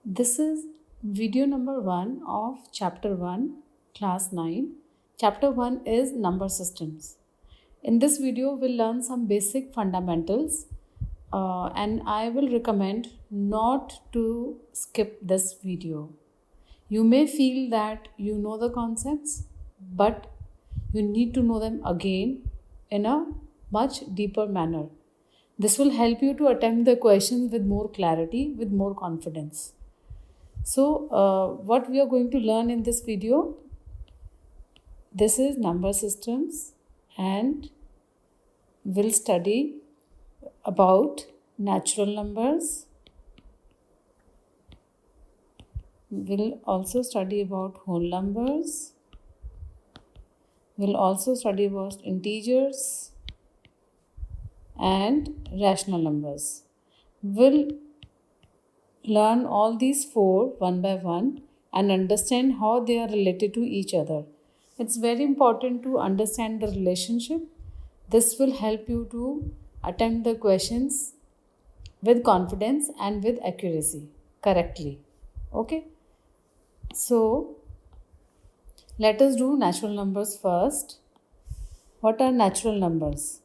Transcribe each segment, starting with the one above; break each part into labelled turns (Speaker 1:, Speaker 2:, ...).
Speaker 1: This is video number 1 of chapter 1, class 9. Chapter 1 is number systems. In this video, we'll learn some basic fundamentals and I will recommend not to skip this video. You may feel that you know the concepts, but you need to know them again in a much deeper manner. This will help you to attempt the questions with more clarity, with more confidence. So, what we are going to learn in this video, this is number systems, and we'll study about natural numbers. We'll also study about whole numbers. We'll also study about integers and rational numbers. We'll learn all these four one by one and understand how they are related to each other. It's very important to understand the relationship. This will help you to attempt the questions with confidence and with accuracy correctly. Okay? So, let us do natural numbers first. What are natural numbers?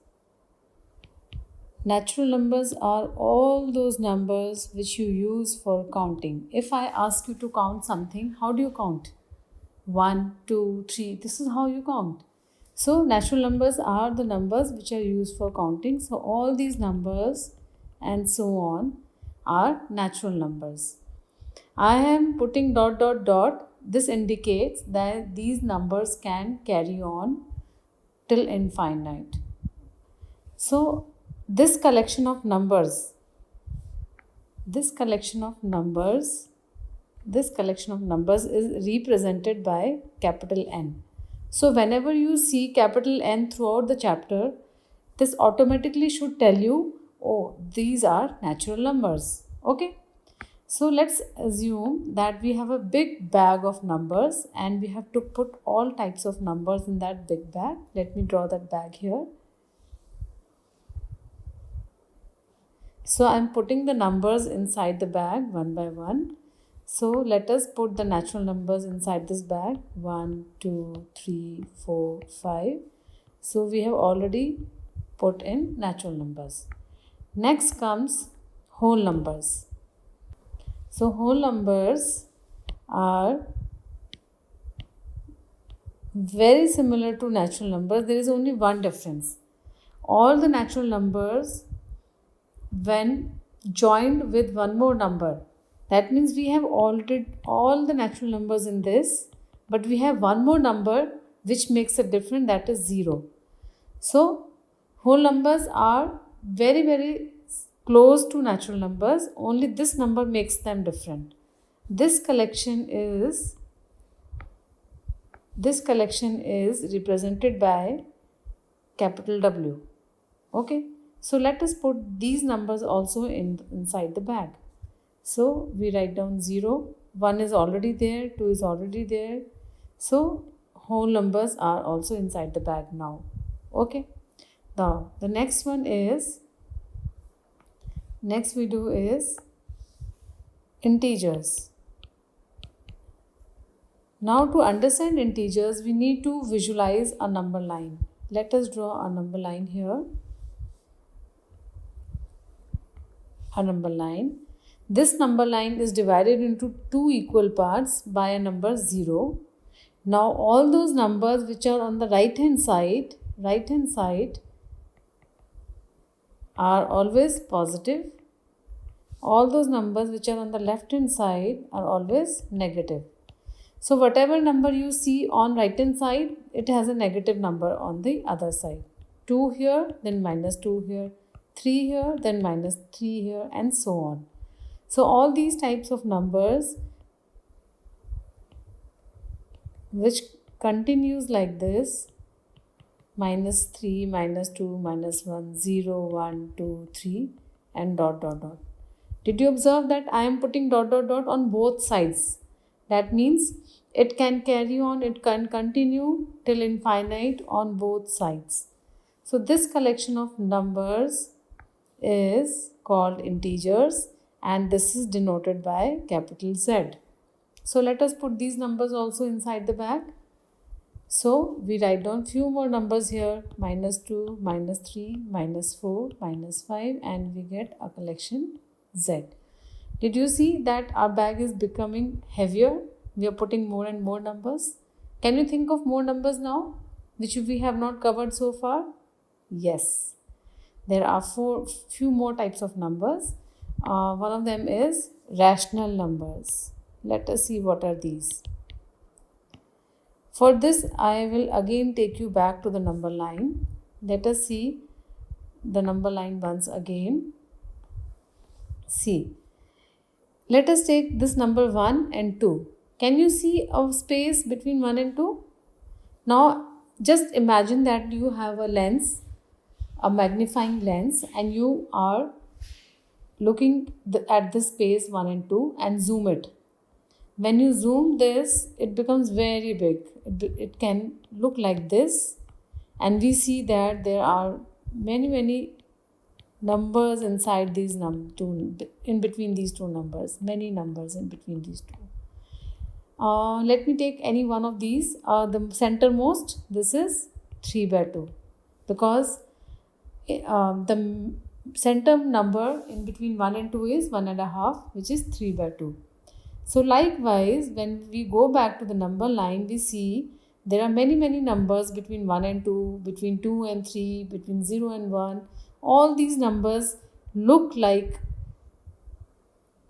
Speaker 1: Natural numbers are all those numbers which you use for counting. If I ask you to count something, how do you count? 1, 2, 3. This is how you count. So, natural numbers are the numbers which are used for counting. So, all these numbers and so on are natural numbers. I am putting dot dot dot. This indicates that these numbers can carry on till infinite. So, this collection of numbers is represented by capital N. So whenever you see capital N throughout the chapter, this automatically should tell you, oh, these are natural numbers. Okay. So let's assume that we have a big bag of numbers and we have to put all types of numbers in that big bag. Let me draw that bag here. So I'm putting the numbers inside the bag one by one. So let us put the natural numbers inside this bag. 1, 2, 3, 4, 5. So we have already put in natural numbers. Next comes whole numbers. So whole numbers are very similar to natural numbers. There is only one difference. All the natural numbers, when joined with one more number, that means we have already all the natural numbers in this, but we have one more number which makes it different, that is 0. So whole numbers are very, very close to natural numbers, only this number makes them different. This collection is represented by capital W. Okay. So let us put these numbers also inside the bag. So we write down 0, 1 is already there, 2 is already there. So whole numbers are also inside the bag now. Okay. Now the next we do is integers. Now to understand integers, we need to visualize a number line. Let us draw a number line here. A number line. This number line is divided into two equal parts by a number 0. Now all those numbers which are on the right hand side are always positive. All those numbers which are on the left hand side are always negative. So whatever number you see on right hand side, it has a negative number on the other side. 2 here, then minus 2 here. 3 here, then minus 3 here, and so on. So all these types of numbers which continues like this, minus 3, minus 2, minus 1, 0, 1, 2, 3 and dot dot dot. Did you observe that I am putting dot dot dot on both sides? That means it can carry on, it can continue till infinite on both sides. So this collection of numbers is called integers and this is denoted by capital Z. So let us put these numbers also inside the bag. So we write down few more numbers here, -2, -3, -4, -5, and we get a collection Z. Did you see that our bag is becoming heavier? We are putting more and more numbers. Can you think of more numbers now, which we have not covered so far? Yes. There are few more types of numbers. One of them is rational numbers. Let us see what are these. For this, I will again take you back to the number line. Let us see the number line once again. See, let us take this number 1 and 2. Can you see a space between 1 and 2? Now, just imagine that you have a lens, a magnifying lens, and you are looking at this space 1 and 2 and zoom it. When you zoom this, it becomes very big. It can look like this, and we see that there are many numbers inside these in between these two numbers, many numbers in between these two. Let me take any one of these. The centermost, this is 3 by 2, because the center number in between 1 and 2 is 1.5, which is 3 by 2. So likewise, when we go back to the number line, we see there are many numbers between 1 and 2, between 2 and 3, between 0 and 1. All these numbers look like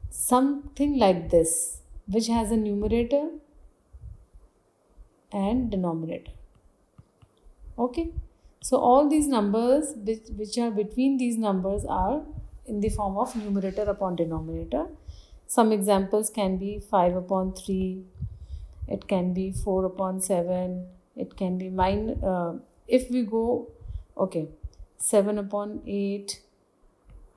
Speaker 1: something like this, which has a numerator and denominator. Okay. So all these numbers which are between these numbers are in the form of numerator upon denominator. Some examples can be 5 upon 3, it can be 4 upon 7, it can be if we go, 7 upon 8,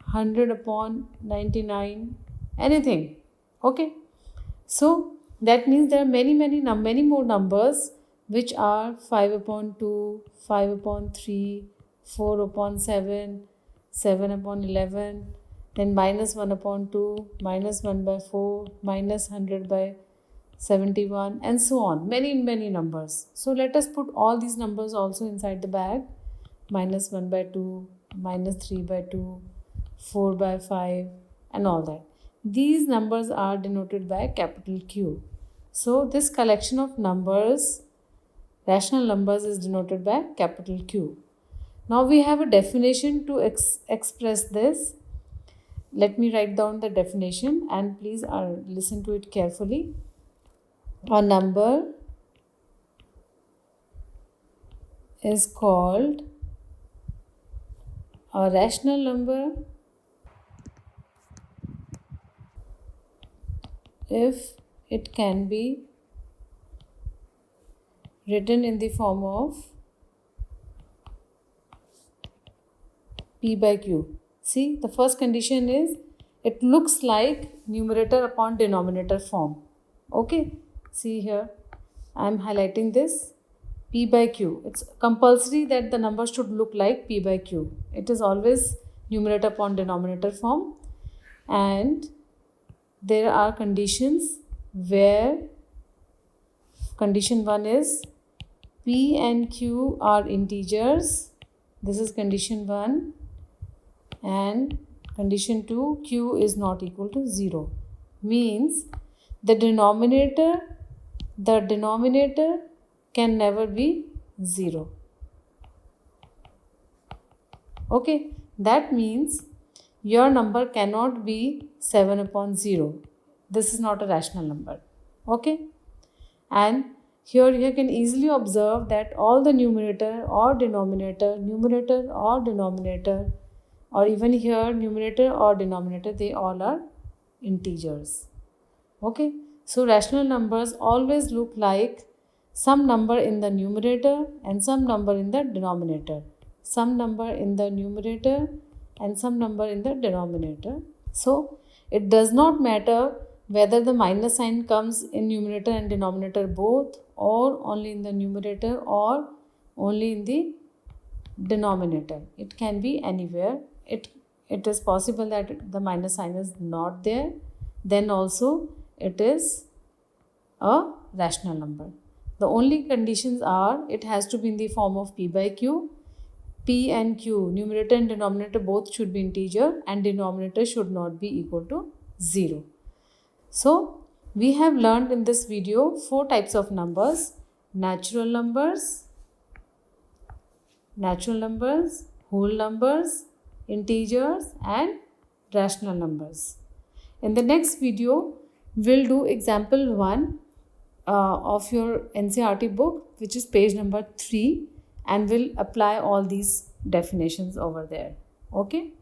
Speaker 1: 100 upon 99, anything. Okay. So that means there are many more numbers which are 5 upon 2, 5 upon 3, 4 upon 7, 7 upon 11, then -1 upon 2, -1 by 4, -100 by 71, and so on. Many numbers. So let us put all these numbers also inside the bag. -1 by 2, -3 by 2, 4 by 5, and all that. These numbers are denoted by capital Q. So this collection of numbers, rational numbers, is denoted by capital Q. Now we have a definition to express this. Let me write down the definition, and please listen to it carefully. A number is called a rational number if it can be written in the form of P by Q. See, the first condition is it looks like numerator upon denominator form. Okay, see here, I am highlighting this, P by Q. It's compulsory that the number should look like P by Q. It is always numerator upon denominator form, and there are conditions where condition 1 is P and Q are integers. This is condition 1. And condition 2, Q is not equal to 0. Means the denominator can never be 0. Okay, that means your number cannot be 7 upon 0. This is not a rational number. Okay, and here you can easily observe that all the numerator or denominator, or even here numerator or denominator, they all are integers. Okay, so rational numbers always look like some number in the numerator and some number in the denominator, some number in the numerator and some number in the denominator. So it does not matter whether the minus sign comes in numerator and denominator both, or only in the numerator or only in the denominator. It can be anywhere. it is possible that the minus sign is not there, then also it is a rational number. The only conditions are it has to be in the form of p by q. P and q, numerator and denominator both should be integer, and denominator should not be equal to 0. So we have learned in this video 4 types of numbers: natural numbers, whole numbers, integers, and rational numbers. In the next video, we'll do example 1 of your NCERT book, which is page number 3, and we'll apply all these definitions over there. Okay.